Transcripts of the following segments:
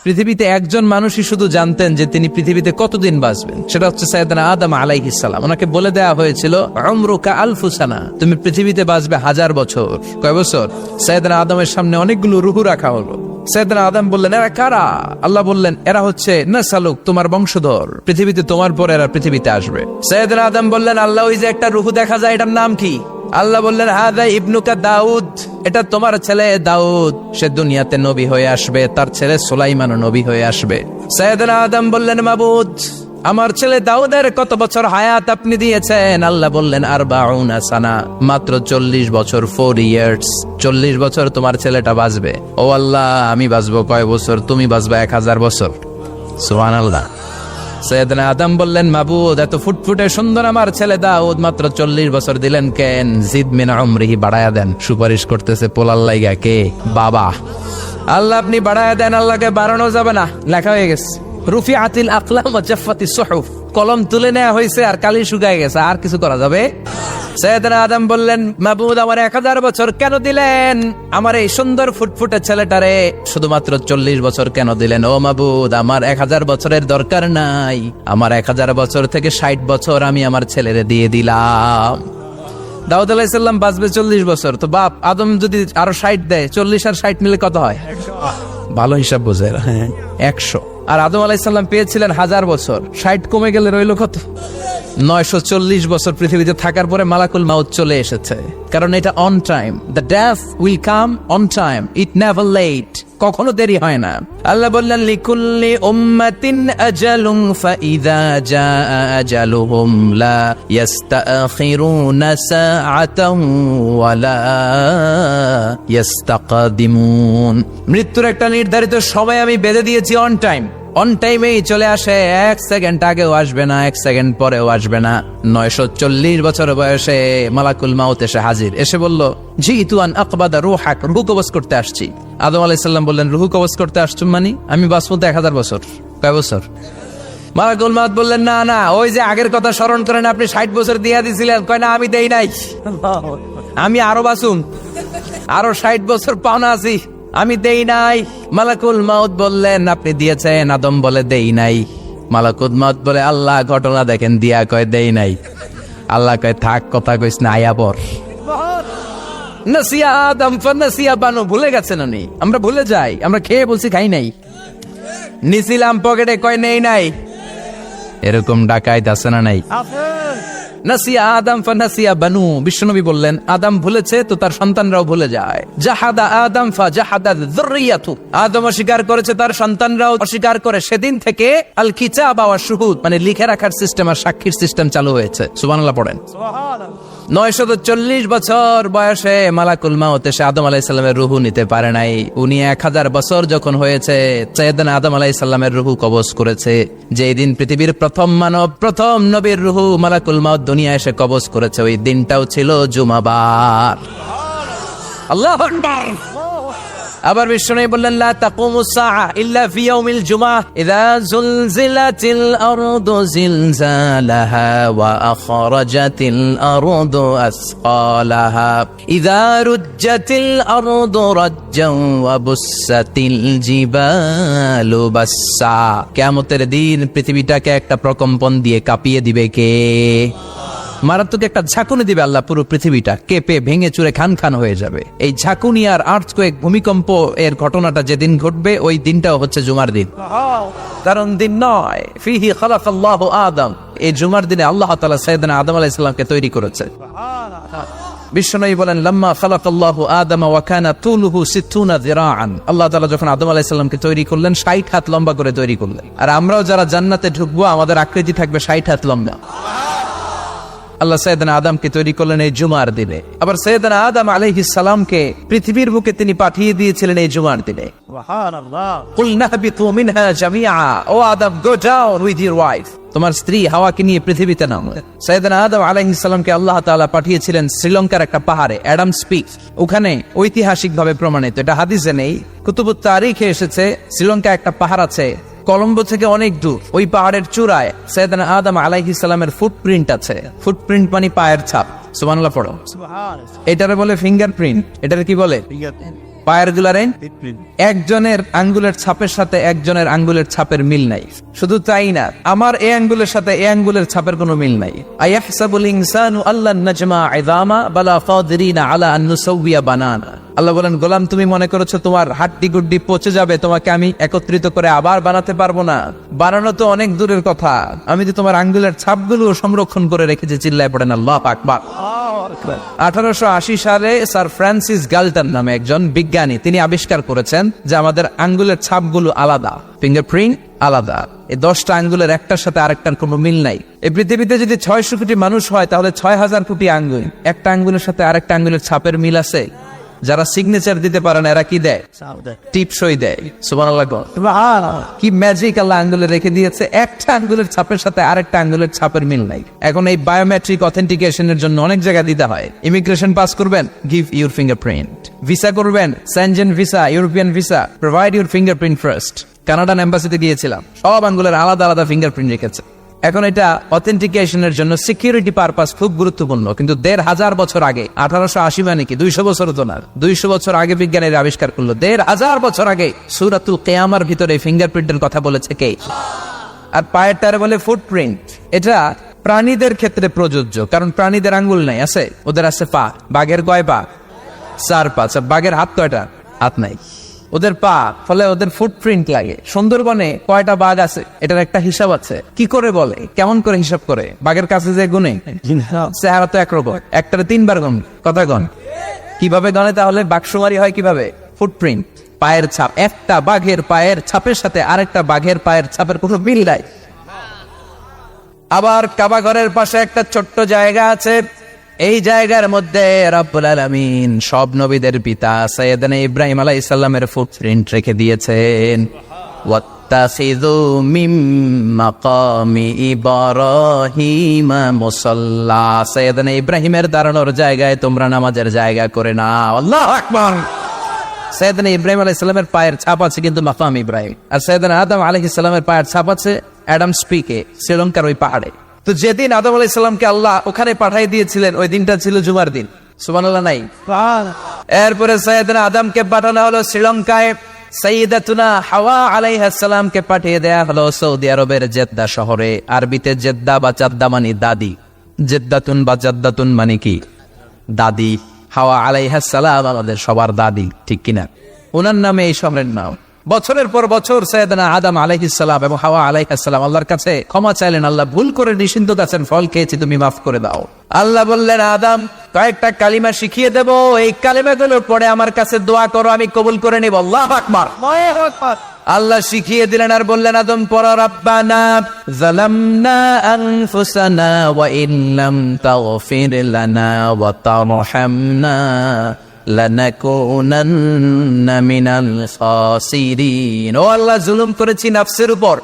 পৃথিবীতে একজন মানুষই শুধু জানতেন যে তিনি পৃথিবীতে কতদিন বাঁচবেন, সেটা হচ্ছে সাইয়েদনা আদম আলাইহিস সালাম। ওনাকে বলে দেওয়া হয়েছিল উমরুকা আলফু সানা, তুমি পৃথিবীতে বাঁচবে 1000 বছর। কয় বছর? সাইয়েদনা আদমের সামনে অনেকগুলো রূহ রাখা হলো। সাইয়েদনা আদম বললেন, এরা কারা? আল্লাহ বললেন, এরা হচ্ছে নাসালুক, তোমার বংশধর, পৃথিবীতে তোমার পর এরা পৃথিবীতে আসবে। সাইয়েদনা আদম বললেন, আল্লাহ ওই যে একটা রূহ দেখা যায়, এটার নাম কি? আল্লাহ বললেন, হাদা ইবনুকা দাউদ, এটা তোমার ছেলে দাউদ, সে দুনিয়াতে নবী হয়ে আসবে, তার ছেলে সুলাইমানও নবী হয়ে আসবে। সাইয়েদনা আদম বললেন, মাবুদ, আমার ছেলে দাউদের কত বছর হায়াত আপনি দিয়েছেন? আল্লাহ বললেন, 40 সানা, মাত্র 40 বছর, 4 ইয়ার্স, 40 বছর তোমার ছেলেটা বাঁচবে। ও আল্লাহ, আমি বাঁচবো কয় বছর? তুমি বাঁচবা 1000 বছর। সুবহানাল্লাহ। সাইয়েদনা আদম বললেন, মাবুদ, এত ফুটফুটে সুন্দর আমার ছেলে দাউদ, মাত্র 40 বছর দিলেন কেন? জিদ মিন উমরিহি, বাড়ায়া দেন। সুপারিশ করতেছে পোলার লাইগা কে? বাবা। আল্লাহ আপনি বাড়ায়া দেন, আল্লাহকে বাড়ানো যাবে না। লেখা হয়ে গেছে, রুফিআতিল আকলাম ওয়া জাফফাতিস সুহুফ, কলম তুলে নেওয়া হয়েছে আর কালি শুকায় গেছে, আর কিছু করা যাবে? সাইয়েদনা আদম বললেন, মাবুদ, আমার 1000 বছর কেন দিলেন? আমার এই সুন্দর ফুটফুটে ছেলেটারে শুধুমাত্র 40 বছর কেন দিলেন? ও মাবুদ, আমার 1000 বছরের দরকার নাই, আমার 1000 বছর থেকে 60 বছর আমি আমার ছেলেরে দিয়ে দিলাম। দাউদ আলাইহিস সালাম বাঁচবে 40 বছর, তো বাপ আদম যদি আরো 60 দেয়, 40 আর 60 মিলে কত হয়? ভালো হিসাব বোঝে, 100। আর আদম আলাইহিস সালাম পেয়েছিলেন 1000 বছর, 60 কমে গেলে রইল কত? 940 বছর পৃথিবীতে থাকার পরে মালাকুল মাউত চলে এসেছে, কারণ এটা on time. The death will come on time, it never late, কখনো দেরি হয় না। আল্লাহ বললেন, লিকুল্লি উম্মাতিন আজালুন ফাইযা জাআ আজালুহুম লা ইস্তাখিরুনা সাআতান ওয়া লা ইস্তাকদিমুন। মৃত্যুর একটা নির্ধারিত সময় আমি বেঁধে দিয়েছি, অন টাইম, অন টাইমেই চলে আসে, 1 সেকেন্ড আগেও আসবে না, 1 সেকেন্ড পরেও আসবে না। 940 বছর বয়সে মালাকুল মাউত এসে হাজির, এসে বলল, জিতু আন আকবাদা রূহাক, রূহ কবজ করতে আসছি। আদম আলাইহিস সালাম বললেন, রূহ কবজ করতে আসছো মানে? আমি বাঁচবো তো 1000 বছর। কয় বছর? মালাকুল মাউত বললেন, না না, ওই যে আগের কথা স্মরণ করেন, আপনি 60 বছর দিয়া দিছিলেন। কয় না, আমি দেই নাই, আমি আরো বাঁচুম, আরো 60 বছর পাওনা আছি, আমি দেই নাই। মালাকুল মাউত বললেন, আপনি দিয়েছেন। আদম বলে, দেই নাই। মালাকুল মাউত বলে, আল্লাহ ঘটনা দেখেন, দিয়া কয় দেই নাই। আল্লাহ কয়, থাক, কথা কইস না, আয়া পর। নাসিয়া আদম ফানাসিয়া বানু, ভুলে গেছেন উনি। আমরা ভুলে যাই, আমরা খেয়ে বলছি খাই নাই, নিছিলাম পকেটে, কয় নেই নাই। এরকম ডাকাইত আছে না নাই? নাসিয়া আদম ফানাসিয়া বানু, বিশ্বনবী বললেন, আদম ভুলেছে তো তার সন্তানরাও ভুলে যায়। জাহাদা আদম ফাজাহাদা যুররিয়াতু, আদম অস্বীকার করেছে, তার সন্তানরাও অস্বীকার করে। সেদিন থেকে আল কিতাব ওয়া শুহুদ, মানে লিখে রাখার সিস্টেম আর সাক্ষীর সিস্টেম চালু হয়েছে। সুবহানাল্লাহ পড়েন। 940 বছর বয়সে মালাকুল মাউত এসে আদম আলাইহিস সালামের রূহ নিতে পারে নাই। উনি 1000 বছর যখন হয়েছে, সাইয়েদনা আদম আলাইহিস সালামের রূহ কবজ করেছে। যেই দিন পৃথিবীর প্রথম মানব, প্রথম নবীর রূহ মালাকুল মাউত দুনিয়া এসে কবজ করেছে, ওই দিনটাও ছিল জুমাবার। আল্লাহু আকবার। আবার বিশ্বনবী বললেন, লা তাকুমুস সাআ ইল্লা ফি ইয়াউমিল জুমআহ ইযা যুলজিলাতিল আরদু জিলজালাহা ওয়া আখরাজাতিল আরদু আসকালাহা ইযা রুজ্জাতিল আরদু রাজ্জান ওয়া বুসাতিল জিবালু বাসসা। কিয়ামতের দিন পৃথিবীটাকে একটা প্রকম্পন দিয়ে কাঁপিয়ে দিবে কে? মারাত্মক একটা ঝাঁকুনি দিবে আল্লাহ, পুরো পৃথিবীটা কেঁপে ভেঙে চুরে খান খান হয়ে যাবে। এই ঝাঁকুনি আর আর্থকোয়েক, ভূমিকম্প এর ঘটনাটা যেদিন ঘটবে, ওই দিনটাও হচ্ছে জুমার দিন, কারণ দিন নয়। ফিহি খালাকাল্লাহু আদম, এই জুমার দিনে আল্লাহ তাআলা সাইয়েদনা আদম আলাইহিস সালামকে তৈরি করেছে। বিশ্বনবী বলেন, লাম্মা খালাকাল্লাহু আদম ওয়া কানা তুলুহু 60 যিরাআন, আল্লাহ তাআলা যখন আদম আলাইহিস সালামকে তৈরি করলেন, 60 হাত লম্বা করে তৈরি করলেন। আর আমরাও যারা জান্নাতে ঢুকবো, আমাদের আকৃতি থাকবে 60 হাত লম্বা। আল্লাহ সাইয়েদনা আদমকে তৈরি করলেন এই জুমার দিনে। আবার সাইয়েদনা আদম আলাইহিস সালামকে পৃথিবীর বুকে তিনি পাঠিয়ে দিয়েছিলেন এই জুমার দিনে। সুবহানাল্লাহ। কুল নাহবিতু মিনহা জামিআ, ও Adam, go down with your wife, তোমার স্ত্রী হাওয়াকে নিয়ে পৃথিবীতে নামো। সাইয়েদনা আদম আলাইহিস সালামকে আল্লাহ তাআলা পাঠিয়েছিলেন শ্রীলঙ্কার একটা পাহাড়ে, অ্যাডামস পিক। ওখানে ঐতিহাসিকভাবে প্রমাণিত, এটা হাদিসে নেই, কুতুবুত তারিখে এসেছে। শ্রীলঙ্কায় একটা পাহাড় আছে, কলম্বো থেকে অনেক দূর। ওই পাহাড়ের চূড়ায় সাইয়েদনা আদম আলাইহিস সালামের ফুটপ্রিন্ট আছে। ফুটপ্রিন্ট মানে পায়ের ছাপ। সুবহানাল্লাহ পড়ো। এটারে বলে ফিঙ্গারপ্রিন্ট। এটারে কি বলে? পায়ের গুলারে একজনের আঙ্গুলের ছাপের সাথে একজনের আঙ্গুলের ছাপের মিল নাই। শুধু তাই না, আমার এই আঙ্গুলের সাথে এই আঙ্গুলের ছাপের কোনো মিল নাই। আয়াহসাবুল ইনসানু আল্লান নাজমা ইযামা বালা কাদিরিনা আলা আন নুসাউইয়া বানানা। আল্লাহ বলেন, গোলাম তুমি মনে করেছো তোমার হাড্ডি গুড্ডি পচে যাবে, তোমাকে আমি একত্রিত করে আবার বানাতে পারবো না? বানানো তো অনেক দূরের কথা, আমি তো তোমার আঙ্গুলের ছাপগুলো সংরক্ষণ করে রেখেছি। চিল্লায় পড়েন আল্লাহু আকবার। 1880 সালে স্যার ফ্রান্সিস গাল্টন নামে একজন বিজ্ঞানী, তিনি আবিষ্কার করেছেন যে আমাদের আঙ্গুলের ছাপগুলো আলাদা, ফিঙ্গারপ্রিন্ট আলাদা। এই 10টা আঙ্গুলের একটার সাথে আরেকটার কোনো মিল নাই। এই পৃথিবীতে যদি 600 কোটি মানুষ হয় তাহলে 6000 কোটি আঙ্গুল, একটা আঙ্গুলের সাথে আরেকটা আঙ্গুলের ছাপের মিল আছে? যারা সিগনেচার দিতে পারে না এরা কি দেয়? টিপসই দেয়। সুবহানাল্লাহ। কি ম্যাজিক আল্লাহ আঙ্গুলে রেখে দিয়েছে, একটা আঙ্গুলের ছাপের সাথে আরেকটা আঙ্গুলের ছাপের মিল নাই। এখন এই বায়োমেট্রিক অথেন্টিকেশনের জন্য অনেক জায়গায় দিতে হয়। ইমিগ্রেশন পাস করবেন, গিভ ইউর ফিঙ্গারপ্রিন্ট। ভিসা করবেন, Schengen visa, European visa, provide your fingerprint first. Canadian এম্বাসিতে গিয়েছিলাম, সব আঙ্গুলের আলাদা আলাদা ফিঙ্গারপ্রিন্ট রেখেছে। এখন এটা অথেন্টিকেশনের জন্য সিকিউরিটি পারপাস খুব গুরুত্বপূর্ণ। কিন্তু 1500 বছর আগে, 1880 মানে কি 200 বছর তো না, 200 বছর আগে বিজ্ঞানীরা আবিষ্কার করলো। 1500 বছর আগে সূরাতুল কিয়ামার ভিতরে ফিঙ্গারপ্রিন্টের কথা বলেছে কে? আর পায়েরটারে বলে ফুটপ্রিন্ট। এটা প্রাণীদের ক্ষেত্রে প্রযোজ্য, কারণ প্রাণীদের আঙ্গুল নাই, আছে? ওদের আছে পা। বাঘের কয় পা? 4 পা। বাঘের হাত কয়টা? হাত নাই, ওদের পা, ফলে ওদের ফুটপ্রিন্ট লাগে। সুন্দরবনে কয়টা বাঘ আছে এটার একটা হিসাব আছে। কি করে বলে, কেমন করে হিসাব করে? বাঘের কাছে যে গুনে, চেহারা তো একরকম, একটারে 3 বার গুণ। কথা গণ কিভাবে গণে তাহলে? বাঘসুমারি হয় কিভাবে? ফুটপ্রিন্ট, পায়ের ছাপ। একটা বাঘের পায়ের ছাপের সাথে আরেকটা বাঘের পায়ের ছাপের কোনো মিল নাই। আবার কাবা ঘরের পাশে একটা ছোট্ট জায়গা আছে, এই জায়গার মধ্যে রব্বুল আলামিন সব নবীদের পিতা সাইয়েদনা ইব্রাহিম আলাইহিস সালামের ফুটপ্রিন্ট রেখে দিয়েছেন। ওয়াত্তাখিযু মিম মাকামি ইব্রাহিম মুসাল্লা। সাইয়েদনা ইব্রাহিমের দাঁড়ানোর জায়গায় তোমরা নামাজের জায়গা করে নাও। আল্লাহু আকবার। সাইয়েদনা ইব্রাহিম আলাইহিস সালামের পায়ের ছাপ আছে কিন্তু মাকাম ইব্রাহিম, আর সাইয়েদনা আদম আলাইহিস সালামের পায়ের ছাপ আছে অ্যাডামস পিকে, শ্রীলঙ্কার ওই পাহাড়ে। তো যেদিন আদম আলাইহিস সালামকে আল্লাহ ওখানে পাঠিয়ে দিয়েছিলেন, ওই দিনটা ছিল জুমার দিন। সুবহানাল্লাহ নাই? এরপরে সাইয়েদনা আদমকে পাঠানো হলো শ্রীলঙ্কায়, সাইয়্যিদাতুনা হাওয়া আলাইহিস সালামকে পাঠিয়ে দেয়া হলো সৌদি আরবের জেদ্দা শহরে। আরবিতে জেদ্দা বা জাদ্দা মানে দাদি, জেদ্দাতুন বা জাদ্দাতুন মানে কি? দাদি। হাওয়া আলাইহিস সালাম আমাদের সবার দাদি, ঠিক কিনা? ওনার নামে এই শহরের নাম। বছরের পর বছর সাইয়েদনা আদম আলাইহিস সালাম এবং হাওয়া আলাইহিস সালাম আল্লাহর কাছে ক্ষমা চাইলেন, আল্লাহ ভুল করে নিষিদ্ধ গাছের ফল খেয়েছি, তুমি মাফ করে দাও। আল্লাহ বললেন, আদম কয়েকটা কালিমা শিখিয়ে দেব, এই কালিমাগুলোর পরে আমার কাছে দোয়া করো, আমি কবুল করে নিব। আল্লাহু আকবার। আল্লাহ শিখিয়ে দিলেন আর বললেন, আদম পড়ো, রাব্বানা যালামনা আনফুসানা ওয়া ইল্লাম তাগফির লানা ওয়া তারহামনা লানাকুনান্না মিনাল খাসিরিন। ও আল্লাহ, জুলুম করেছি নফসের উপর,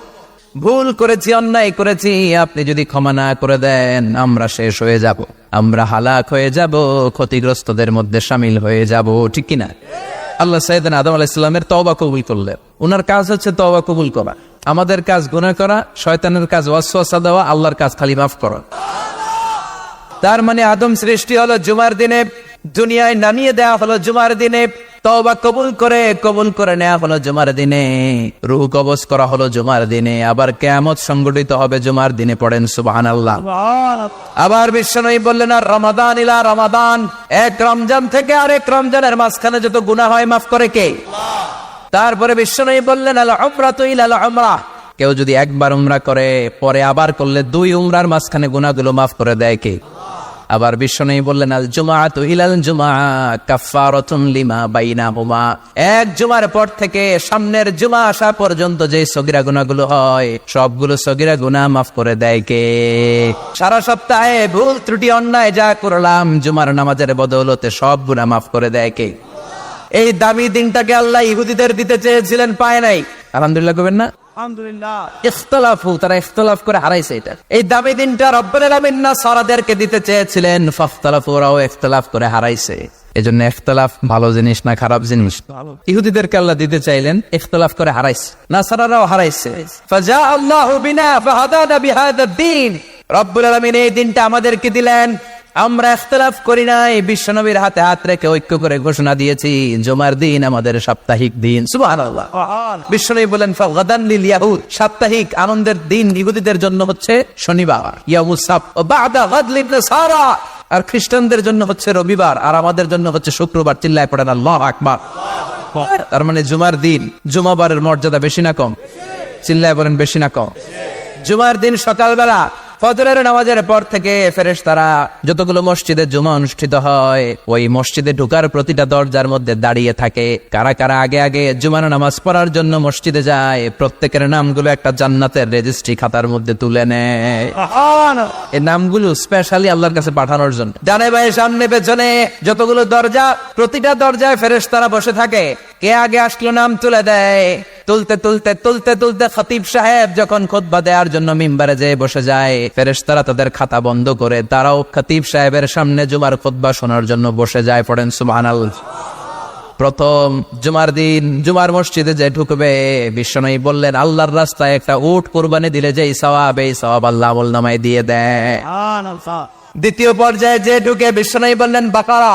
ভুল করেছি, অন্যায় করেছি, আপনি যদি ক্ষমা না করে দেন আমরা শেষ হয়ে যাব, আমরা হালাক হয়ে যাব, ক্ষতিগ্রস্তদের মধ্যে শামিল হয়ে যাব, ঠিক কিনা? আল্লাহ সাইয়েদনা আদম আলাইহিস সালামের তওবা কবুল করলেন। ওনার কাজ হচ্ছে তওবা কবুল করা। আমাদের কাজ গুনাহ করা, শয়তানের কাজ ওয়াসওয়াসা দেওয়া, আল্লাহর কাজ খালি মাফ করা। তার মানে আদম সৃষ্টি হলো জুমার দিনে, দুনিয়ায় নামিয়ে দেওয়া হলো জুমার দিনে, তওবা কবুল করে নেওয়া হলো জুমার দিনে, রূহ কবজ করা হলো জুমার দিনে, আবার কিয়ামত সংগঠিত হবে জুমার দিনে। পড়েন সুবহানাল্লাহ। আবার বিশ্বনবী বললেন, আর রমাদান ইলা রমাদান, এক রমজান থেকে আরেক রমজানের মাঝখানে যত গুনাহ হয় মাফ করে কে? তারপরে বিশ্বনবী বললেন, আল উমরাতু ইলা আল উমরা, কেউ যদি একবার উমরা করে পরে আবার করলে 2 উমরার মাঝখানে গুনাহগুলো মাফ করে দেয় কে? আবার বিশ্বনবী বললেন, আল জুমআতু ইলাল জুমআ কাফফারাতুন লিমা বাইনাহুমা, এক জুমার পর থেকে সামনের জুমা আসা পর্যন্ত যে সগীরা গুনাহগুলো হয় সবগুলো সগীরা গুনাহ মাফ করে দেয় কে? সারা সপ্তাহে ভুল ত্রুটি অন্যায় যা করলাম জুমার নামাজের বদৌলতে সব গুনাহ মাফ করে দেয় কে? এই দামি দিনটাকে আল্লাহ ইহুদিদের দিতে চেয়েছিলেন, পায় নাই। আলহামদুলিল্লাহ কবেন না? ইখতিলাফু, তারা ইখতিলাফ করে হারাইছে এটা। এই দামি দিনটা রব্বুল আলামিন নাসারাদেরকে দিতে চেয়েছিলেন, ফাখতালাফু, ওরাও ইখতিলাফ করে হারাইছে। এজন্য ইখতিলাফ ভালো জিনিস না খারাপ জিনিস? ইহুদিদেরকে আল্লাহ দিতে চাইলেন, ইখতিলাফ করে হারাইছে, নাসারারাও হারাইছে। ফাজা আল্লাহু বিনা ফাহাদানা বিহাদা দ্বীন, রব্বুল আলামিন এই দিনটা আমাদেরকে দিলেন, আমরা ইখতিলাফ করি নাই, বিশ্বনবীর হাতে হাত রেখে ঐক্য করে ঘোষণা দিয়েছি জুমার দিন আমাদের সাপ্তাহিক দিন। সুবহানাল্লাহ। বিশ্বনবী বলেন ফাগাদান লিল ইয়াহুদ, সাপ্তাহিক আনন্দের দিন ইহুদিদের জন্য হচ্ছে শনিবার, ইয়াউমুস সাbt, ও বাদা গাদ লিন নাসারা, আর খ্রিস্টানদের জন্য হচ্ছে রবিবার, আর আমাদের জন্য হচ্ছে শুক্রবার। চিল্লায় পড়েন আল্লাহু আকবার। তার মানে জুমার দিন, জুমাবারের মর্যাদা বেশি না কম? চিল্লায় বলেন বেশি না কম? জুমার দিন সকালবেলা ফজরের নামাজের পর থেকে ফেরেশতারা যতগুলো মসজিদে জুমা অনুষ্ঠিত হয় ওই মসজিদে ঢোকার প্রতিটা দরজার মধ্যে দাঁড়িয়ে থাকে। কারা কারা আগে আগে জুমার নামাজ পড়ার জন্য মসজিদে যায়, প্রত্যেকের নামগুলো একটা জান্নাতের রেজিস্ট্রি খাতার মধ্যে তুলে নেয়। এই নামগুলো স্পেশালি আল্লাহর কাছে পাঠানোর জন্য। ডানে বাঁয়ে সামনে পেছনে যতগুলো দরজা, প্রতিটা দরজায় ফেরেশতারা বসে থাকে। কে আগে আসলো নাম তুলে দেয়। তুলতে তুলতে তুলতে তুলতে খতিব সাহেব যখন খুতবা দেওয়ার জন্য মিম্বারে যেয়ে বসে যায়, ফেরেশতারা তাদের খাতা বন্ধ করে তারাও খতিব সাহেবের সামনে জুমার খুতবা শোনার জন্য বসে যায়। পড়েন সুবহানাল্লাহ। প্রথম জুমার দিন জুমার মসজিদে যে ঢুকবে, বিশ্বনবী বললেন আল্লাহর রাস্তায় একটা উট কুরবানি দিলে যেই সওয়াব, এই সওয়াব আল্লাহ আমলনামায় দিয়ে দেয়। দ্বিতীয় পর্যায়ে যে ঢুকে, বিশ্বনবী বললেন বাকারা,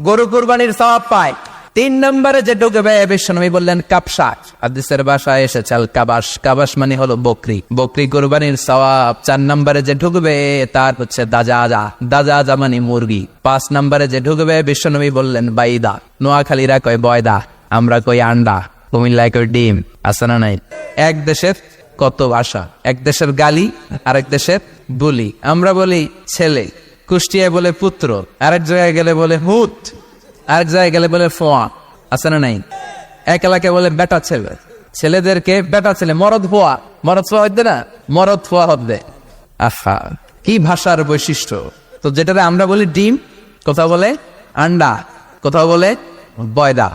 গরু কুরবানির সওয়াব পায়। 3 নম্বরে যে ঢুকবে, বিশ্বনবী বললেন কাবশা, হাদিসের ভাষায় এসেছে আল কাবাস, কাবাস মানে হলো বকরি, বকরি কুরবানির সওয়াব। 4 নম্বরে যে ঢুকবে তার হচ্ছে দাজাজা, দাজাজা মানে মুরগি। 5 নম্বরে যে ঢুকবে, বিশ্বনবী বললেন বাইদা, নোয়াখালীরা কয় বয়দা, আমরা কই আন্ডা, কুমিল্লায় কই ডিম। আছে না নাই? এক দেশের কত ভাষা, এক দেশের গালি আরেক দেশের বুলি। আমরা বলি ছেলে, কুষ্টিয়ায় বলে পুত্র, আরেক জায়গায় গেলে বলে হুত, আরেক জায়গায় গেলে বলে ফোয়া। আছে না নাই? এক এলাকায় বলে বেটা ছেলে, ছেলেদেরকে বেটা ছেলে, মরদ ফোয়া, মরদ ফোয়া হইতে না, মরদ ফোয়া হবে। আহা, কি ভাষার বৈশিষ্ট্য। তো যেটারে আমরা বলি ডিম, কোথাও বলে আন্ডা, কোথাও বলে বয়দা।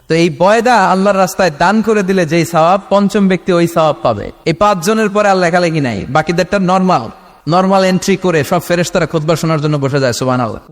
তো এই বয়দা আল্লাহর রাস্তায় দান করে দিলে যেই সওয়াব, পঞ্চম ব্যক্তি ওই সওয়াব পাবে। এই 5 জনের পরে আর লেখালেখি নাই, বাকিদেরটা নরমাল এন্ট্রি করে সব ফেরেশতারা খুতবা শোনার জন্য বসে যায়। সুবহানাল্লাহ।